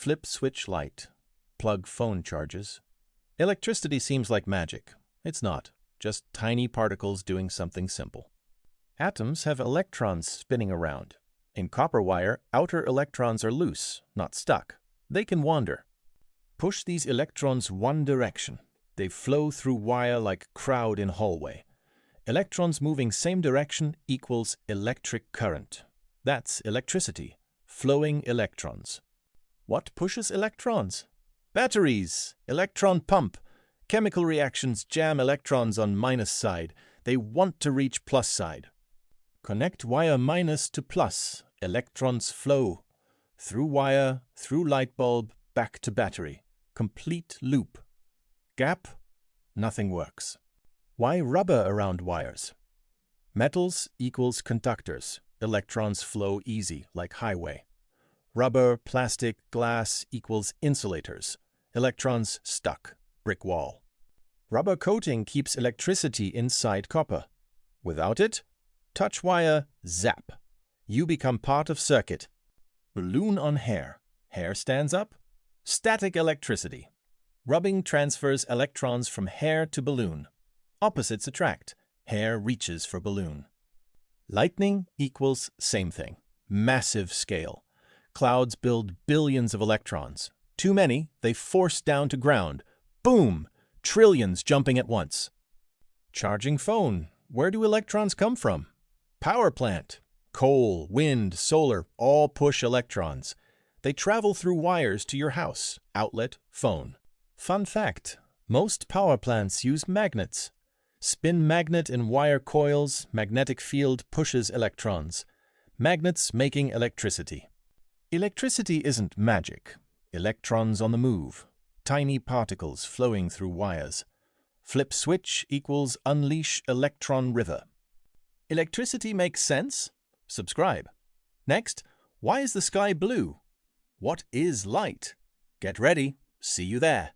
Flip switch light. Plug phone charges. Electricity seems like magic. It's not. Just tiny particles doing something simple. Atoms have electrons spinning around. In copper wire, outer electrons are loose, not stuck. They can wander. Push these electrons one direction. They flow through wire like crowd in hallway. Electrons moving same direction equals electric current. That's electricity. Flowing electrons. What pushes electrons? Batteries, electron pump. Chemical reactions jam electrons on minus side. They want to reach plus side. Connect wire minus to plus. Electrons flow. Through wire, through light bulb, back to battery. Complete loop. Gap? Nothing works. Why rubber around wires? Metals equals conductors. Electrons flow easy, like highway. Rubber, plastic, glass equals insulators. Electrons stuck, brick wall. Rubber coating keeps electricity inside copper. Without it, touch wire, zap. You become part of circuit. Balloon on hair. Hair stands up. Static electricity. Rubbing transfers electrons from hair to balloon. Opposites attract. Hair reaches for balloon. Lightning equals same thing. Massive scale. Clouds build billions of electrons. Too many, they force down to ground. Boom! Trillions jumping at once. Charging phone. Where do electrons come from? Power plant. Coal, wind, solar, all push electrons. They travel through wires to your house, outlet, phone. Fun fact, most power plants use magnets. Spin magnet in wire coils, magnetic field pushes electrons. Magnets making electricity. Electricity isn't magic. Electrons on the move. Tiny particles flowing through wires. Flip switch equals unleash electron river. Electricity makes sense? Subscribe. Next, why is the sky blue? What is light? Get ready. See you there.